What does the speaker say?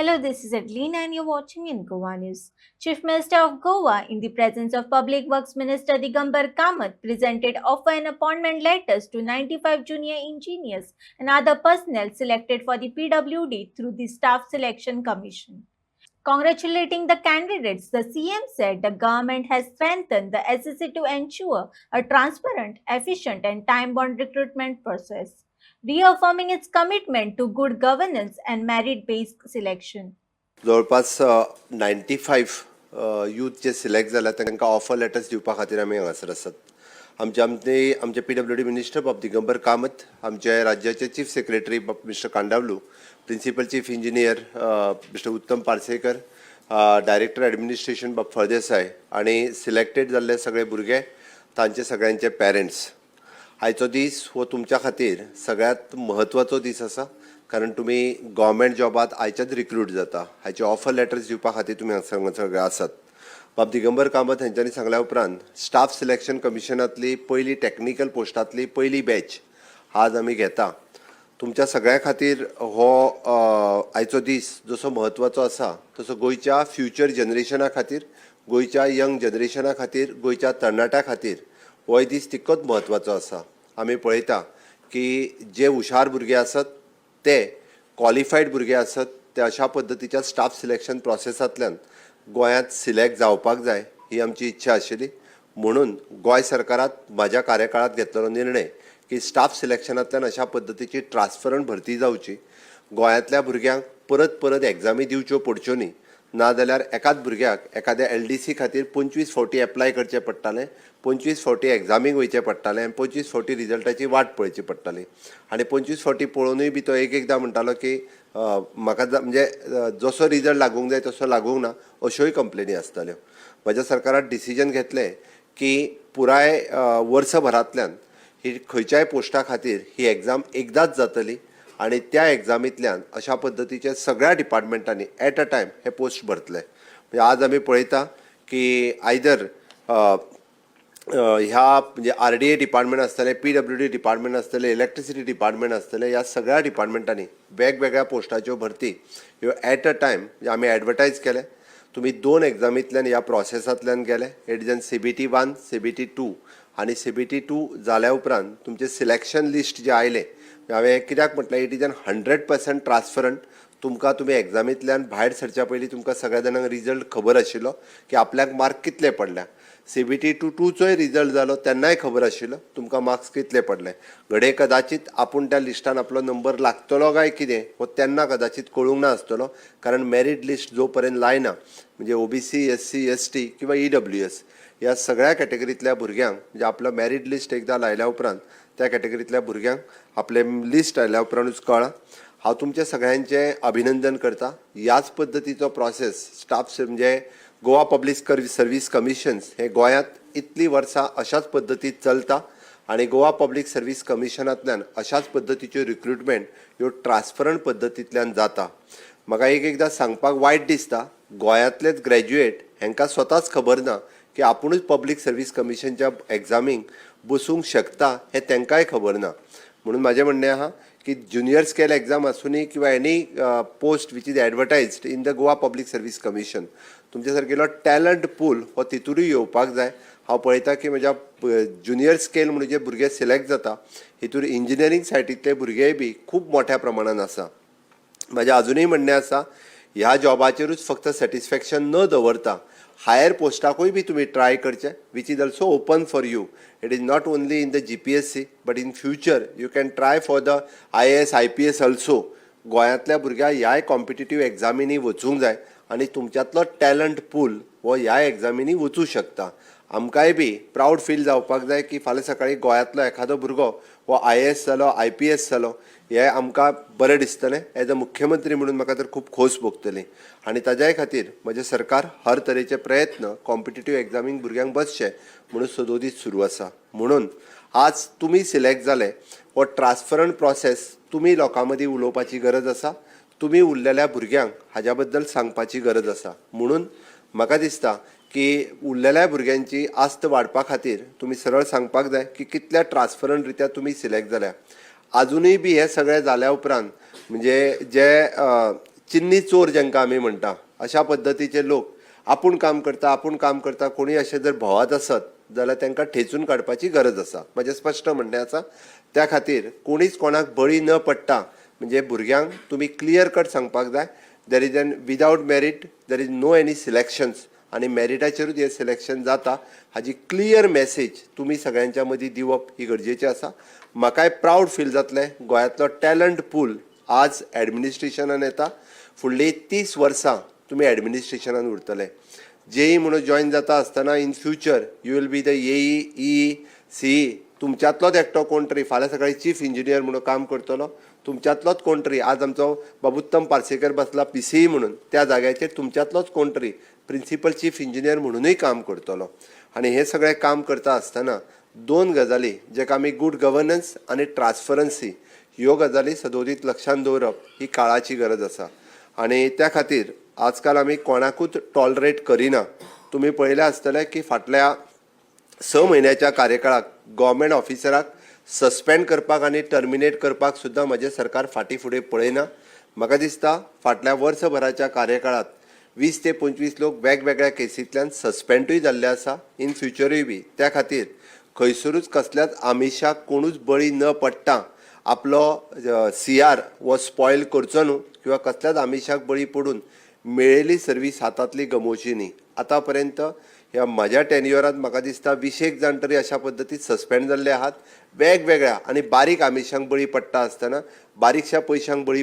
Hello, this is Adeline and you're watching in Goa News. Chief Minister of Goa, in the presence of Public Works Minister Digambar Kamath, presented offer and appointment letters to 95 junior engineers and other personnel selected for the PWD through the Staff Selection Commission. Congratulating the candidates, the CM said the government has strengthened the SSC to ensure a transparent, efficient, and time-bound recruitment process, reaffirming its commitment to good governance and merit-based selection. जवळपास 95 youth जे select जाला तांकां offer letters दिवपा खातीर आमी हांगासर आसात. आमचे PWD मिनिस्टर बाब दिगंबर कामत, आमचे राज्याचे चीफ सेक्रेटरी बाब mister Kandavelou, principal chief engineer mister Uttam Parsekar, director administration बाब फळदेसाय आनी सिलेक्टेड जाल्ले सगळे भुरगे तांचे सगळ्यांचे पेरेंट्स. आयचो दीस हो तुमच्या खातीर सगळ्यात म्हत्वाचो दीस आसा, कारण तुम्ही गव्हर्मेंट जॉबात आयच्याच रिक्रूट जाता. हाचे ऑफर लेटर्स दिवपा खातीर तुमी हांगा सगळे आसात. बाब दिगंबर कामत हांच्यांनी सांगल्या उपरांत स्टाफ सिलेक्शन कमिशनांतली पयली टॅक्निकल पोस्टांतली पयली बॅच आज आमी घेता. तुमच्या सगळ्या खातीर हो आयचो दीस जसो म्हत्वाचो आसा तसो गोंयच्या फ्युचर जनरेशना खातीर, गोंयच्या यंग जनरेशना खातीर, गोंयच्या तरणाट्या खातीर हो दीस तितकोच म्हत्वाचो आसा. आमी पळयता की जे हुशार भुरगे आसात ते क्वॉलिफायड भुरगे आसत ते अशा पद्दतीच्या स्टाफ सिलेक्शन प्रोसेसांतल्यान गोंयांत सिलेक्ट जावपाक जाय ही आमची इच्छा आशिल्ली. म्हणून गोंय सरकारात म्हाज्या कार्यकाळात घेतलेलो निर्णय की स्टाफ सिलेक्शनांतल्यान अशा पद्दतीची ट्रान्सफरंट भरती जावची. गोंयांतल्या भुरग्यांक परत परत एग्जामी दिवच्यो पडच्यो न्ही, नाजाल्यार एकाच भुरग्याक एखाद्या LDC खातीर 25 फावटी एप्लाय करचें पडटालें, 25 फावटी एग्जामीक वयचें पडटालें आनी 25 फावटी रिजल्टाची वाट पळोवची पडटाली. आनी 25 फावटी पळोवनूय बी तो एकदां म्हणटालो की म्हाका म्हणजे जसो रिजल्ट लागूंक जाय तसो लागूंक ना, अश्योय कंप्लेनी आसताल्यो. म्हज्या सरकारान डिसिजन घेतलें की पुराय वर्सभरांतल्यान ही खंयच्याय पोस्टा खातीर ही एग्जाम एकदांच जातली आनी त्या एग्जामींतल्यान अशा पद्दतीचे सगळ्या डिपार्टमेंटांनी एट अ टायम हे पोस्ट भरतले. म्हणजे आज आमी पळयता की आयदर ह्या म्हणजे RDA डिपार्टमेंट आसतले, PWD डिपार्टमेंट आसतले, इलेक्ट्रिसिटी डिपार्टमेंट आसतले, ह्या सगळ्या डिपार्टमेंटांनी वेगवेगळ्या पोस्टाच्यो भरती ह्यो एट अ टायम आमी एडवर्टायज केले. तुमी 2 एग्जामींतल्यान ह्या प्रोसेसांतल्यान गेले. इट इज CBT 1, CBT 2 आनी CBT 2 जाल्या उपरांत तुमचे सिलेक्शन लिस्ट जे आयले, हांवें कित्याक म्हटलें इट इज 100% ट्रान्सफरंट. तुमी एग्जामींतल्यान भायर सरच्या पयलीं तुमकां सगळ्या जाणांक रिजल्ट खबर आशिल्लो की आपल्याक मार्क कितले पडल्या. CBT 2चोय रिजल्ट जालो तेन्नाय खबर आशिल्लो तुमकां मार्क्स कितले पडले. घडये कदाचित आपूण त्या लिस्टान आपलो नंबर लागतलो काय कितें हो तेन्ना कदाचित कळूंक ना आसतलो, कारण मेरीट लिस्ट जो पर्यंत लायना म्हणजे OBC, SC, ST किंवा EWS ह्या सगळ्या कॅटेगरींतल्या भुरग्यांक म्हणजे आपलो मेरीट लिस्ट एकदां लायल्या उपरांत त्या कॅटेगरींतल्या भुरग्यांक आपले लिस्ट आयल्या उपरांतूच कळ्ळां. हांव तुमच्या सगळ्यांचें अभिनंदन करता. ह्याच पद्दतीचो प्रोसेस स्टाफ म्हणजे गोवा पब्लीक सर्वीस कमिशन्स हे गोंयांत इतलीं वर्सां अशाच पद्दतीन चलता आनी गोवा पब्लीक सर्वीस कमिशनांतल्यान अशाच पद्दतीच्यो रिक्रुटमेंट ह्यो ट्रान्सफरंट पद्दतींतल्यान जाता. म्हाका एकदां सांगपाक वायट दिसता, गोंयांतलेच ग्रॅज्युएट हांकां स्वताच खबर ना की आपुणूच पब्लीक सर्वीस कमिशनच्या एग्जामीक बसूंक शकता हें तांकांय खबर ना. म्हणून म्हाजें म्हणणें आहा की ज्युनियर स्केल एग्जाम आसूनी किंवा any post which is advertised in the Goa public service commission, तुमचे सारकेलो टॅलंट पूल हो तितूरूय येवपाक जाय. हांव पळयता की म्हज्या ज्युनियर स्केल म्हणून जे भुरगे सिलेक्ट जाता हितूर इंजिनियरींग सायटींतले भुरगेय बी खूब मोठ्या प्रमाणान आसा. म्हाजें अजुनूय म्हणणें आसा ह्या जॉबाचेरूच फक्त सॅटिस्फॅक्शन न दवरता हायर पोस्टाकूय बी तुमी ट्राय करचें, which is also open for you. It is not only in the GPSC but in future you can try for the IAS, IPS also. गोंयांतल्या भुरग्यांक ह्याय कॉम्पिटिटीव एग्जामीनी वचूंक जाय आनी तुमच्यांतलो टॅलंट पूल हो ह्या एग्जामीनी वचूं शकता. आमकांय बी प्रावड फील जावपाक जाय की फाल्यां सकाळीं गोंयांतलो एखादो भुरगो हो IAS जालो, IPS जालो, हें आमकां बरें दिसतलें. एज अ मुख्यमंत्री म्हणून म्हाका तर खूब खोस भोगतली आनी ताज्याय खातीर म्हजें सरकार हर तरेचे प्रयत्न कॉम्पिटिटीव एग्जामीक भुरग्यांक बसचे म्हणून सदोदीत सुरू आसा. म्हणून आज तुमी सिलेक्ट जाले हो ट्रान्सफरंट प्रोसेस तुमी लोकां मदीं उलोवपाची गरज आसा. तुमी उरलेल्या भुरग्यांक हाज्या बद्दल सांगपाची गरज आसा. म्हणून म्हाका दिसता की उरलेल्या भुरग्यांची आस्त वाडपा खातीर तुमी सरळ सांगपाक जाय की कितल्या ट्रान्सफरंट रित्या तुमी सिलेक्ट जाल्या. अजूनय बी हे सगळें जाल्या उपरांत म्हणजे जे चिन्नी चोर जांकां आमी म्हणटा अशा पद्दतीचे लोक आपूण काम करता कोणी अशे जर भोवात आसत जाल्यार तांकां ठेचून काडपाची गरज आसा म्हजें स्पश्ट म्हणणें आसा त्या खातीर कोणीच कोणाक बळी न पडटा म्हणजे भुरग्यांक तुमी क्लियर कट सांगपाक जाय there is an without merit there is no any selections आनी मेरिटाचेरूच हे सिलेक्शन जाता हाजी क्लियर मेसेज तुमी सगळ्यांच्या मदीं दिवप ही गरजेची आसा म्हाकाय प्रावड फील जातलें गोंयांतलो टॅलंट पूल आज एडमिनिस्ट्रेशनान येता फुडलीं 30 वर्सां तुमी एडमिनिस्ट्रेशनान उरतले जेई म्हणून जॉइन जाता आसतना in future you will be the E C तुमच्यांतलोच एकटो कोण तरी फाल्यां सकाळीं चीफ इंजिनियर म्हणून काम करतलो तुमच्यांतलोच कोण तरी आज आमचो बाबुत्तम पार्सेकर बसला PCE म्हणून त्या जाग्याचेर तुमच्यांतलोच कोण तरी प्रिन्सिपल चीफ इंजिनियर म्हणूनय काम करतलो आनी हे सगळें काम करता आसतना दोन गजाली जेका आमी गुड गव्हर्नन्स आनी ट्रान्सपरन्सी ह्यो गजाली सदोदीत लक्षांत दवरप ही काळाची गरज आसा आनी त्या खातीर आजकाल आमी कोणाकूच टॉलरेट करिना तुमी पळयलें आसतलें की फाटल्या 6 म्हयन्याच्या कार्यकाळाक गव्हर्मेंट ऑफिसराक सस्पेंड करपाक आनी टर्मिनेट करपाक सुद्दां म्हजें सरकार फाटीं फुडें पळयना म्हाका दिसता फाटल्या वर्सभराच्या कार्यकाळात 20 ते 25 लोक वेगवेगळ्या केसींतल्यान सस्पेंडूय जाल्ले आसा इन फ्युचरूय बी त्या खातीर खंयसरूच कसल्याच आमिशाक कोणूच बळी न पडटा आपलो CR हो स्पॉयल करचो न्हू किंवा कसल्याच आमिशाक बळी पडून मेळिल्ली सर्वीस हातांतली गमोवची न्ही आतां पर्यंत ह्या म्हज्या टेन्युअरांत म्हाका दिसता 20 जाण तरी अशा पद्दतीन सस्पेंड जाल्ले आहात वेगवेगळ्या आनी बारीक आमिशांक बळी पडटा आसतना बारीकशा पयशांक बळी